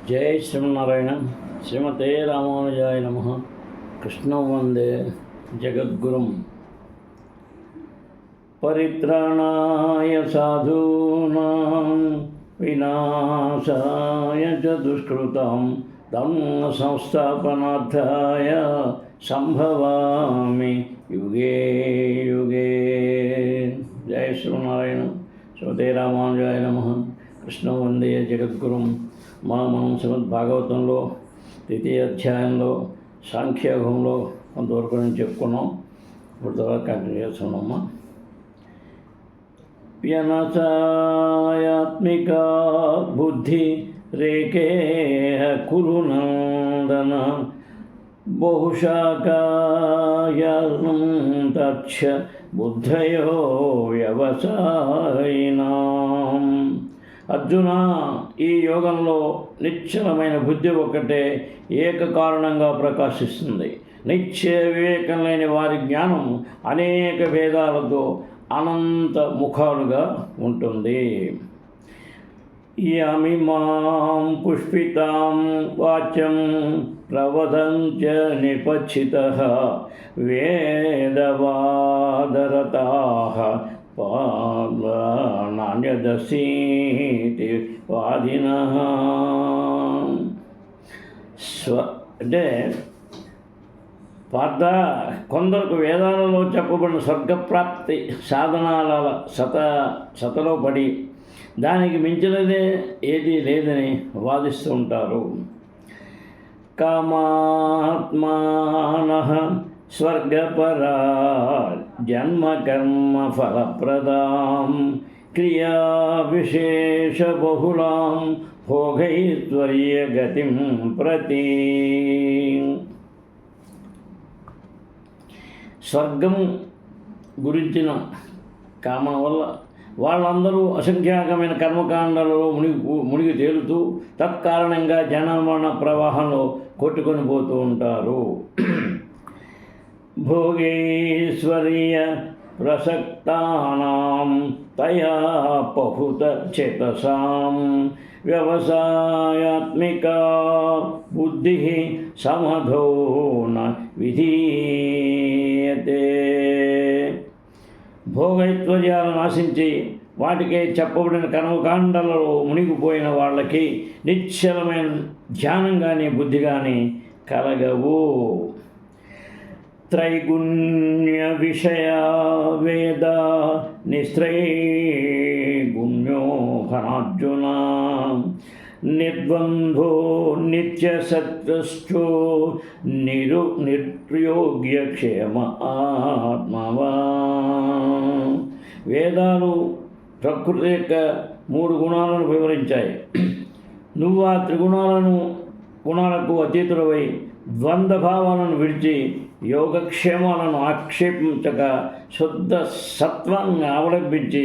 జై శ్రీమన్నారాయణ. శ్రీమతే రామానుజాయ నమః. కృష్ణం వందే జగద్గురుం. పరిత్రాణాయ సాధూనాం వినాశాయ చ దుష్కృతాం ధర్మ సంస్థాపనార్థాయ సంభవామి యుగే యుగే. జై శ్రీమన్నారాయణ. శ్రీమతే రామానుజాయ నమః. కృష్ణం వందే జగద్గురుం. మనం శ్రీమద్ భాగవతంలో ద్వితీయ అధ్యాయంలో సాంఖ్యయోగంలో కొంతవరకు నేను చెప్పుకున్నాం. ఇప్పుడు తర్వాత కంటిన్యూ చేస్తున్నామా. వ్యనసాయాత్మిక బుద్ధి రేకే కురునందన బహుశాఖాయానం తచ్చ బుద్ధయో వ్యవసాయినాం. అర్జున, ఈ యోగంలో నిశ్చలమైన బుద్ధి ఒకటే ఏకకారణంగా ప్రకాశిస్తుంది. నిత్య వివేకం లేని వారి జ్ఞానం అనేక భేదాలతో అనంత ముఖాలుగా ఉంటుంది. యమిమాం పుష్పితాం వాచ్యం ప్రవదంచ నిపచ్చితః వేదవాదరతాః నాణ్యదశీతి వాదినః. అంటే పార్థ, కొందరికి వేదాలలో చెప్పబడిన స్వర్గప్రాప్తి సాధనాల సతలో పడి దానికి మించినదే ఏదీ లేదని వాదిస్తూ ఉంటారు. కామాత్మానః స్వర్గపరా జన్మకర్మ ఫలప్రదాం క్రియా విశేష బహుళాం భోగైశ్వర్య గతిం ప్రతి. స్వర్గం గురించిన కామం వల్ల వాళ్ళందరూ అసంఖ్యాకమైన కర్మకాండాలలో మునిగి తేలుతూ తత్కారణంగా జనమరణ ప్రవాహంలో కొట్టుకొని పోతూ ఉంటారు. భోగేశ్వర్య ప్రసక్తానాం తయా బహుత చేతసాం వ్యవసాయాత్మిక బుద్ధి సమధో న విధీయతే. భోగైశ్వర్యాలను ఆశించి వాటికే చెప్పబడిన కర్మకాండాలలో మునిగిపోయిన వాళ్ళకి నిశ్చలమైన ధ్యానం కానీ బుద్ధి కానీ కలగవు. త్రైగుణ్య విషయ వేద నిస్త్రైగుణ్యో ఘనార్జున నిర్ద్వంద్వో నిత్యసత్యశ్చో నిర్యోగ్యక్షేమ ఆత్మవాన్. వేదాలు ప్రకృతి యొక్క 3 గుణాలను వివరించాయి. నువ్వు ఆ గుణాలకు అతీతులవై ద్వంద్వభావాలను విడిచి యోగక్షేమాలను ఆక్షేపించక శుద్ధ సత్వాన్ని అవలంబించి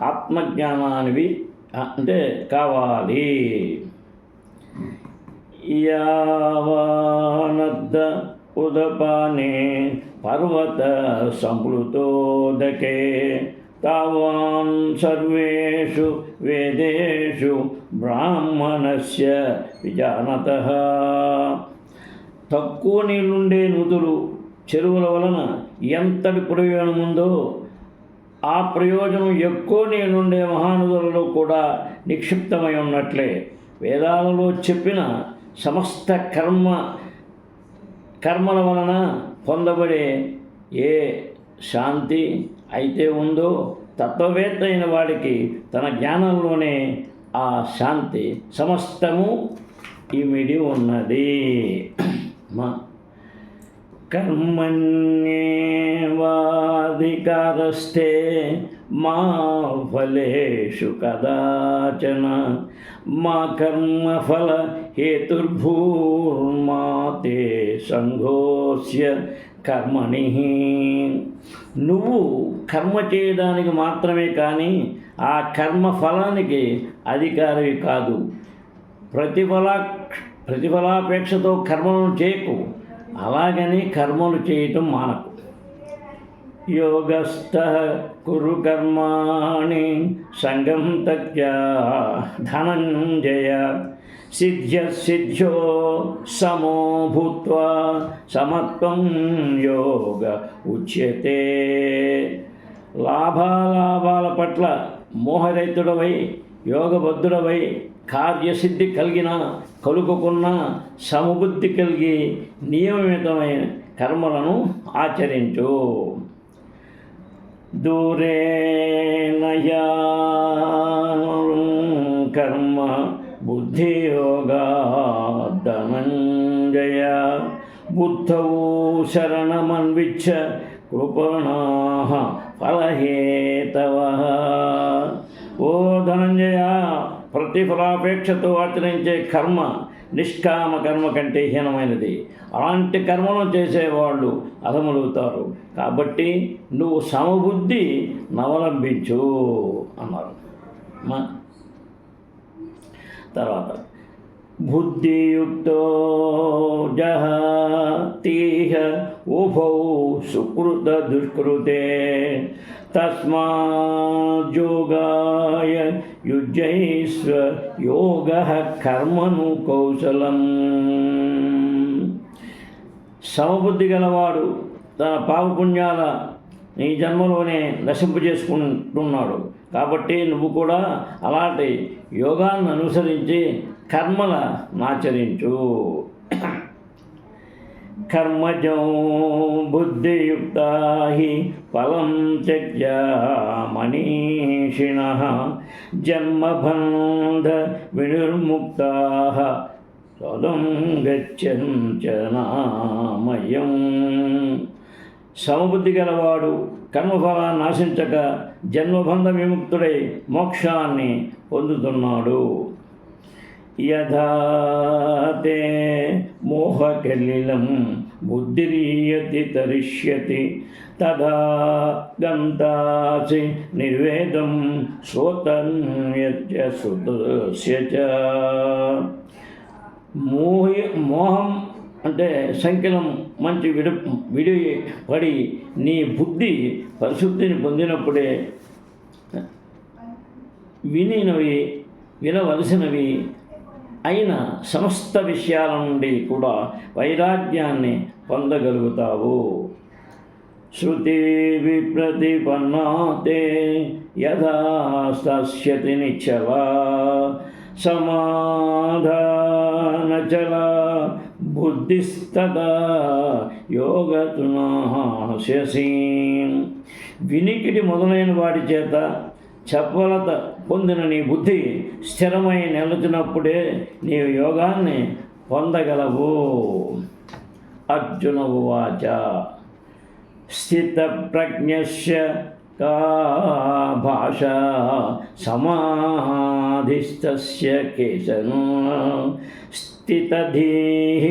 ఆత్మజ్ఞానానివి అంటే కావాలి. యావానద్ద ఉదపానే పర్వత సంప్లుతోదకే తావాన్ సర్వేషు వేదేషు బ్రాహ్మణస్య విజానతః. తక్కువ నీళ్ళుండే నదులు, చెరువుల వలన ఎంతటి ప్రయోజనం ఉందో ఆ ప్రయోజనం ఎక్కువ నీళ్ళుండే మహానదులలో కూడా నిక్షిప్తమై ఉన్నట్లే వేదాలలో చెప్పిన సమస్త కర్మల వలన పొందబడే ఏ శాంతి అయితే ఉందో తత్వవేత్త అయిన వాడికి తన జ్ఞానంలోనే ఆ శాంతి సమస్తము ఇమిడి ఉన్నది. కర్మణ్యేవాధికారస్థే మా ఫలేషు కదాచన మా కర్మఫల హేతుర్భూర్మా తే సంఘోస్య కర్మణి. నువ్వు కర్మ చేయడానికి మాత్రమే కానీ ఆ కర్మ ఫలానికి అధికారివి కాదు. ప్రతిఫలాపేక్షతో కర్మలను చేయకు, అలాగని కర్మలు చేయటం మానకు. యోగస్థః కురు కర్మాణి సంగం త్యజ్య ధనంజయ సిద్ధ్యో సమో భూత్వా సమత్వం యోగ ఉచ్యతే. లాభాలాభాల పట్ల మోహరహితుడవై యోగబద్ధుడవై కార్యసిద్ధి కలిగిన కలుగుకున్న సమబుద్ధి కలిగి నియమితమైన కర్మలను ఆచరించు. దూరేణయా కర్మ బుద్ధియోగా ధనంజయ బుద్ధౌ శరణమన్విచ్చ కృపణాః ఫలహేతవః. ఓ ధనంజయ, ప్రతిఫలాపేక్షతో ఆచరించే కర్మ నిష్కామ కర్మ కంటే హీనమైనది. అలాంటి కర్మను చేసేవాళ్ళు అధములవుతారు. కాబట్టి నువ్వు సమబుద్ధి నవలంబించు అన్నారు. తర్వాత బుద్ధియుక్తో జహతీహ ఉభౌ సుకృత దుష్కృతే తస్మాజ్యోగాయ యుజ్యైస్వ యోగః కర్మను కౌశలం. సమబుద్ధి గలవాడు తన పాపపుణ్యాల నీ జన్మలోనే నశింపజేసుకుంటున్నాడు. కాబట్టి నువ్వు కూడా అలాంటి యోగాన్ని అనుసరించి కర్మల నాచరించు. కర్మజో బుద్ధియుక్తా హి ఫలం త్యజ్య మనీషిణః జన్మబంధ వినిర్ముక్తాః పదం గచ్చంచనామయం. సమబుద్ధి గలవాడు కర్మఫలాన్ని ఆశించక జన్మబంధ విముక్తుడై మోక్షాన్ని పొందుతున్నాడు. యథా తే మోహకలిలం బుద్ధిరీయతి తరిష్యతి తదా గంతాసి నిర్వేదం శ్రోతన్యత్య శ్రుతస్య చ. మోహం అంటే సంకలం మంచి విడిపడి నీ బుద్ధి పరిశుద్ధిని పొందినప్పుడే వినవలసినవి అయిన సమస్త విషయాల నుండి కూడా వైరాగ్యాన్ని పొందగలుగుతావు. శృతి విప్రతిపన్నాతే యథా స్థస్యతి నిశ్చలా సమాధానచలా బుద్ధిస్తదా యోగతునాశసి. వినికిడి మొదలైన వాటి చేత చపలత పొందిన నీ బుద్ధి స్థిరమై నిలచినప్పుడే నీవు యోగాన్ని పొందగలవు. అర్జున ఉవాచ స్థితప్రజ్ఞస్య కా భాష సమాధిస్తస్య కేశన స్థితధీః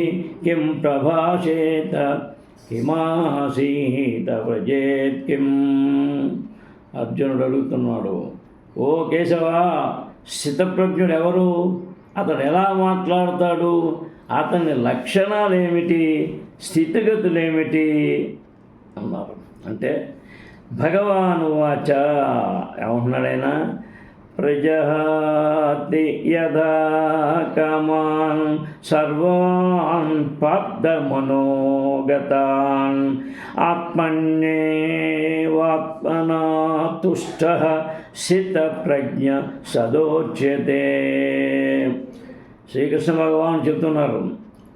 కిం ప్రభాషేత కిమాసీత వ్రజేత్ కిం. అర్జునుడు అడుగుతున్నాడు, ఓ కేశవ, స్థితప్రజ్ఞుడు ఎవరు? అతడు ఎలా మాట్లాడతాడు? అతని లక్షణాలు ఏమిటి? స్థితిగతులేమిటి అన్నారు. అంటే భగవాను వాచ ఏమంటున్నాడైనా, ప్రజహాతి యథా కామాన్ సర్వాన్ పార్థ మనోగతాన్ ఆత్మన్యేవాత్మనా తుష్టః స్థితప్రజ్ఞ సదోచ్యతే. శ్రీకృష్ణ భగవాన్ చెప్తున్నారు,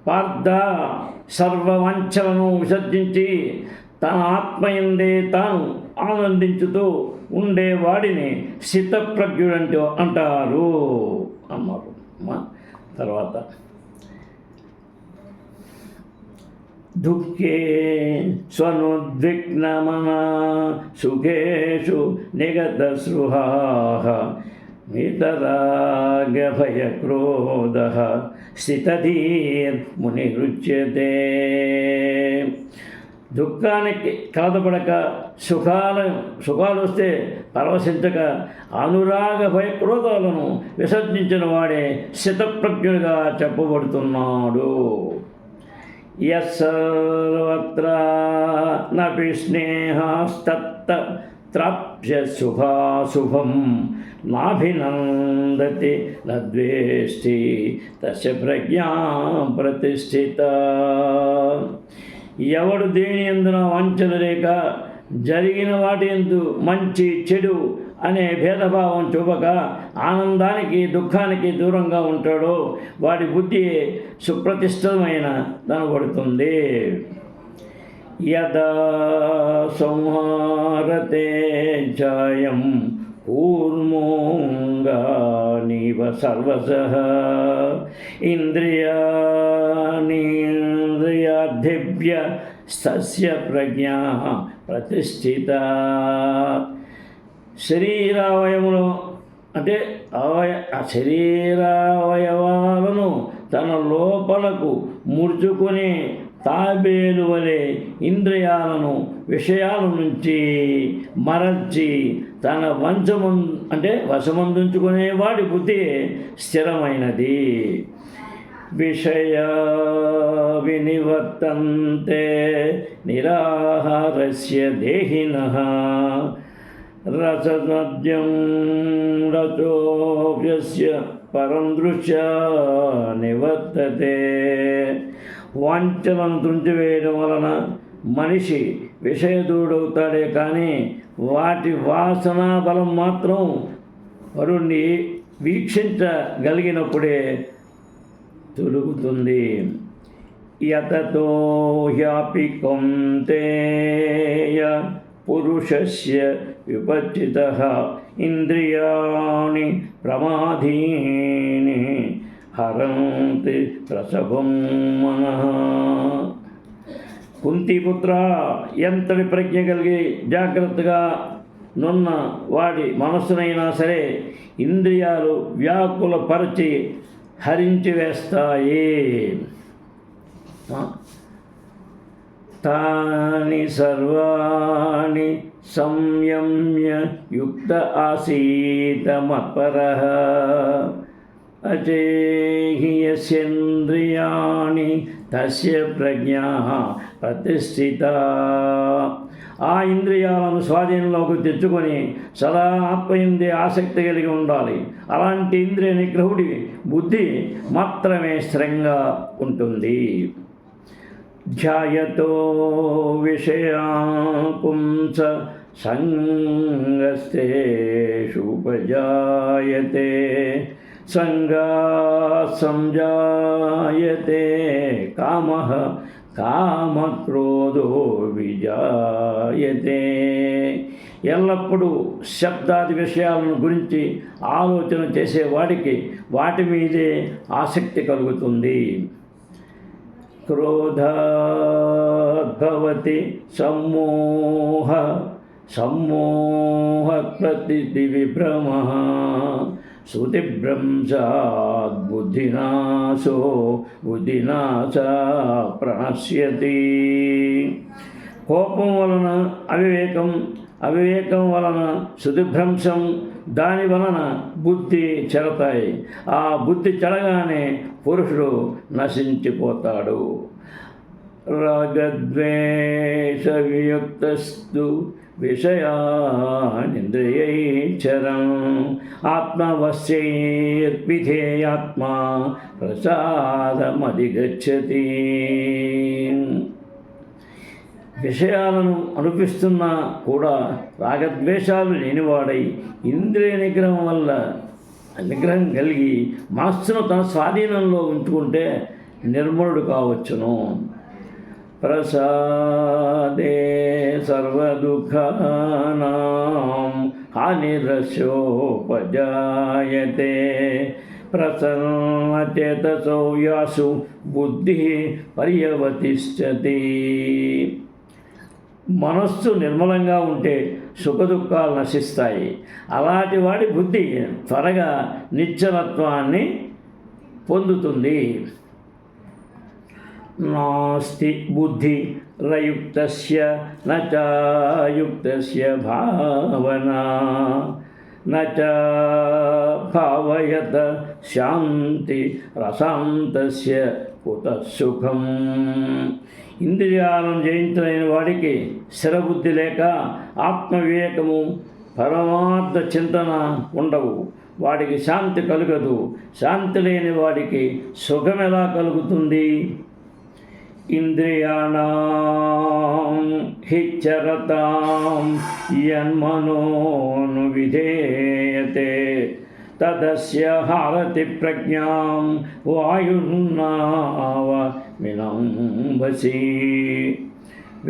పార్థ, సర్వవంచలను విసర్జించి తన ఆత్మయందే తాను ఆనందించుతూ ఉండేవాడిని స్థితప్రజ్ఞుడంటూ అంటారు అన్నారు. తర్వాత దుఃఖే స్వనుద్విగ్నమనా సుఖేషు నిగతస్పృహాః వితరాగభయక్రోధః స్థితధీర్మునిరుచ్యతే. దుఃఖానికి కలతపడక సుఖాలు వస్తే పరవశించక అనురాగ భయ క్రోధాలను విసర్జించిన వాడే స్థితప్రజ్ఞుడిగా చెప్పబడుతున్నాడు. యస్సర్వత్రా నపి స్నేహాస్తత్త త్రాప్య శుభాశుభం నాభినందతి నద్వేష్టి తస్య ప్రజ్ఞా ప్రతిష్ఠిత. ఎవడు దేని యందున వంచన లేక జరిగిన వాటి యందు మంచి చెడు అనే భేదభావం చూపక ఆనందానికి దుఃఖానికి దూరంగా ఉంటాడో వాడి బుద్ధి సుప్రతిష్ఠితమైన కనబడుతుంది. యదా సంహారతే జాయం కూర్మోంగానివ సర్వశః ఇంద్రియాణీంద్రియార్థిభ్య సస్య ప్రజ్ఞా ప్రతిష్ఠిత. శరీరావయములు అంటే శరీరావయవాలను తన లోపలకు ముడుచుకుని తాబేలు వలె ఇంద్రియాలను విషయాల నుంచి మరల్చి తన వశమందుంచుకునే వాడి బుద్ధి స్థిరమైనది. విషయ వినివర్తంతే నిరాహారస్య దేహినః రసనద్యం రచోప్యస్య పరం దృశ్య నివర్తతే. వాంఛలను తుంచివేయడం వలన మనిషి విషయదూడవుతాడే కానీ వాటి వాసనా బలం మాత్రం వరుణ్ణి వీక్షించగలిగినప్పుడే తొలుగుతుంది. యతతో హ్యాపి కౌంతేయ పురుషస్య విపచ్చితః ఇంద్రియాణి ప్రమాధీని హరంతి ప్రసవం మనః. కుంతిపుత్ర, ఎంతటి ప్రజ్ఞ కలిగి జాగ్రత్తగా నున్న వాడి మనస్సునైనా సరే ఇంద్రియాలు వ్యాకులపరచి హరించి వేస్తాయి. తాని సర్వాణి సంయమ్య యుక్త ఆసీత మత్పరః అచేహి యస్యేంద్రియాణి తస్య ప్రజ్ఞా ప్రతిష్ఠిత. ఆ ఇంద్రియాలను స్వాధీనంలోకి తెచ్చుకొని సదా ఆత్మయందే ఆసక్తి కలిగి ఉండాలి. అలాంటి ఇంద్రియ నిగ్రహుడి బుద్ధి మాత్రమే స్థిరంగా ఉంటుంది. ధ్యాయతో విషయాపుంస సంగస్తేషుపజాయతే సంగాత్ సంజాయతే కామః కామక్రోధో విజాయతే. ఎల్లప్పుడూ శబ్దాది విషయాలను గురించి ఆలోచన చేసేవాడికి వాటి మీదే ఆసక్తి కలుగుతుంది. క్రోధాద్భవతి సమ్మోహ సమ్మోహ ప్రతి విభ్రమః శృతిభ్రంశాద్ బుద్ధినాశో బుద్ధినాశా ప్రణశ్యతి. కోపం వలన అవివేకం, అవివేకం వలన శృతిభ్రంశం, దాని వలన బుద్ధి చెడతాయి. ఆ బుద్ధి చెడగానే పురుషుడు నశించిపోతాడు. రాగద్వేష వియుక్తస్తు విషయానింద్రియైశ్చరం ఆత్మవశ్యైర్విధేయాత్మా ప్రసాదమధిగచ్చతి. విషయాలను అనిపిస్తున్నా కూడా రాగద్వేషాలు లేనివాడై ఇంద్రియ నిగ్రహం కలిగి మనస్సును తన స్వాధీనంలో ఉంచుకుంటే నిర్మలుడు కావచ్చును. ప్రసాదే సర్వదుఃఖానాం హానిరస్యోపజాయతే ప్రసన్నచేతసో యాసు బుద్ధి పర్యవతిష్ఠతి. మనస్సు నిర్మలంగా ఉంటే సుఖదుఖాలు నశిస్తాయి. అలాంటి వాడి బుద్ధి త్వరగా నిశ్చలత్వాన్ని పొందుతుంది. నాస్తి బుద్ధి రయుక్తస్య నచాయుక్తస్య భావనా నచ భావయత శాంతి రసాంతస్య కుతః సుఖం. ఇంద్రియాలను జయించలేని వాడికి స్థిరబుద్ధి లేక ఆత్మవివేకము పరమార్థ చింతన ఉండవు. వాడికి శాంతి కలుగదు. శాంతి లేని వాడికి సుఖం ఎలా కలుగుతుంది? ఇంద్రియాణం హిచ్చరతాం యన్మనోను విధేయతే తదస్య హారతి ప్రజ్ఞాం వాయుర్నావ వినంబసి.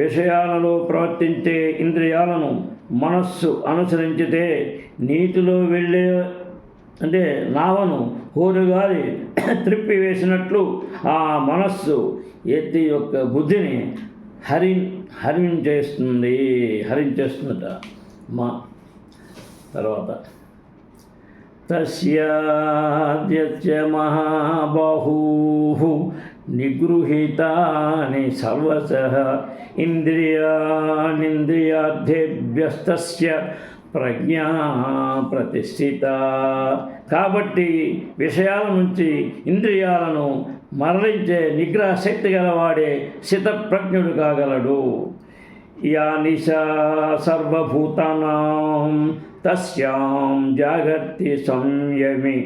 విషయాలలో ప్రవర్తించే ఇంద్రియాలను మనస్సు అనుసరించితే నీటిలో వెళ్ళే నావను హోరుగాలి త్రిప్పివేసినట్లు ఆ మనస్సు ఎత్తి యొక్క బుద్ధిని హరించేస్తుందట. తర్వాత తస్యాద్యస్య మహాబాహూః నిగృహీతాని సర్వశః ఇంద్రియానింద్రియార్థేభ్యస్తస్య ప్రజ్ఞా ప్రతిష్ఠిత. కాబట్టి విషయాల నుంచి ఇంద్రియాలను మరలించే నిగ్రహ శక్తి గలవాడే స్థితప్రజ్ఞుడు కాగలడు. యా నిశా సర్వభూతానాం తస్యాం జాగర్తి సంయమి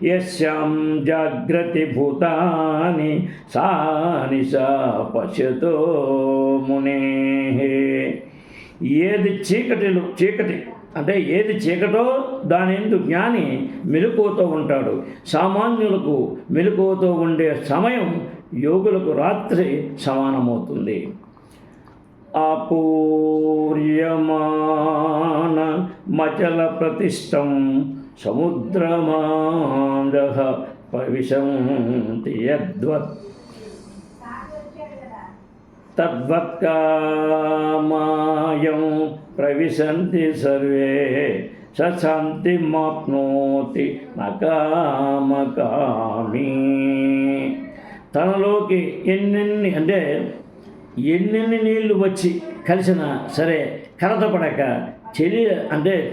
యస్యాం జాగ్రతి భూతాని సా నిశా పశ్యతో మునేః. ఏది చీకటో దాని యందు జ్ఞాని మెలకువతో ఉంటాడు. సామాన్యులకు మెలకువతో ఉండే సమయం యోగులకు రాత్రి సమానమవుతుంది. ఆపూర్యమాన మచల ప్రతిష్టం సముద్రమాంగః ప్రవిశంతి యద్వత్ తద్వత్కామాయం ప్రవిశంతి సర్వే శాంతిమాప్నోతి నకామకామి. తనలోకి ఎన్నెన్ని నీళ్లు వచ్చి కలిసినా సరే కలతపడక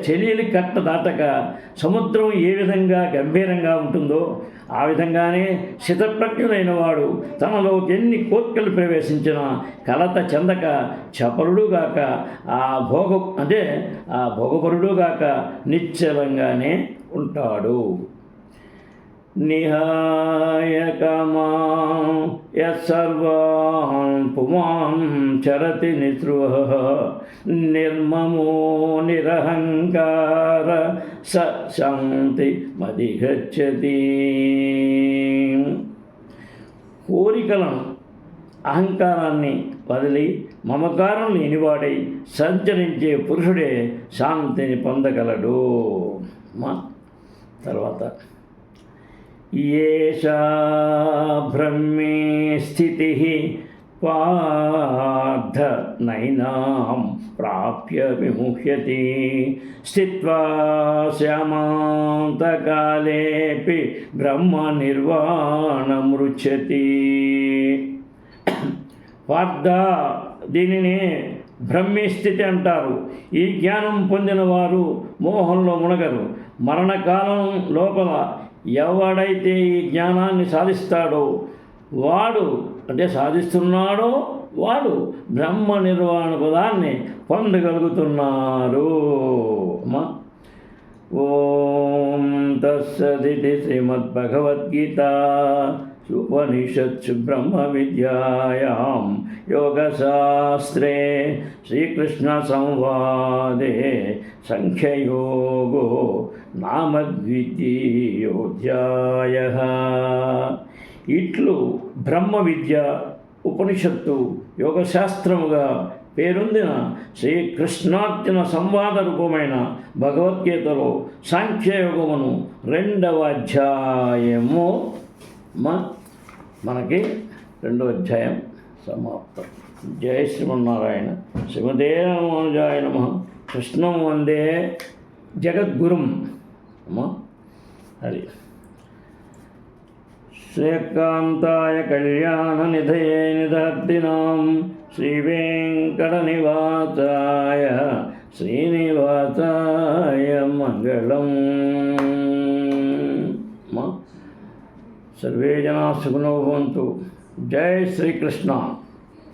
చెలియలి కట్ట దాటక సముద్రం ఏ విధంగా గంభీరంగా ఉంటుందో ఆ విధంగానే స్థితప్రజ్ఞులైన వాడు తనలోకి ఎన్ని కోర్కెలు ప్రవేశించినా కలత చెందక చపలుడుగాక ఆ భోగపరుడుగాక నిశ్చలంగానే ఉంటాడు. నిహాయ కామాం యస్సర్వాన్ పుమాన్ చరతి నిస్పృహః నిర్మమో నిరహంకార స శాంతి మధిగచ్చతి. కోరికలను అహంకారాన్ని వదిలి మమకారం లేనివాడై సంచరించే పురుషుడే శాంతిని పొందగలడు. తర్వాత ఏషా బ్రహ్మే స్థితిః పార్థ నైనాం ప్రాప్య విముహ్యతి స్థిత్వా శ్యామాంతకాలేపి బ్రహ్మ నిర్వాణమృచ్యతి. పార్థ, దీనిని బ్రహ్మీ స్థితి అంటారు. ఈ జ్ఞానం పొందిన వారు మోహంలో మునగరు. మరణకాలం లోపల ఎవడైతే ఈ జ్ఞానాన్ని సాధిస్తున్నాడో వాడు బ్రహ్మ నిర్వాణ పదాన్ని పొందగలుగుతున్నారు. ఓం తస్సదితి శ్రీమద్భగవద్గీత ఉపనిషత్సు బ్రహ్మ విద్యాయాం యోగశాస్త్రే శ్రీకృష్ణ సంవాదే సంఖ్యయోగో నామ ద్వితీయోధ్యాయః. ఇట్లు బ్రహ్మ విద్య ఉపనిషత్తు యోగశాస్త్రముగా పేరొందిన శ్రీకృష్ణార్జున సంవాద రూపమైన భగవద్గీతలో సాంఖ్యయోగమును 2వ అధ్యాయము మనకి 2వ అధ్యాయం సమాప్తం. జయ శ్రీమన్నారాయణ. శ్రీమతే రామానుజాయ నమః. కృష్ణం వందే జగద్గురుం. హరి. శ్రీకాంతాయ కళ్యాణ నిధయే నిధర్దినాం శ్రీవేంకటనివాసాయ శ్రీనివాసాయ మంగళం. సర్వే జనా సుఖినో భవంతు. జై శ్రీకృష్ణ.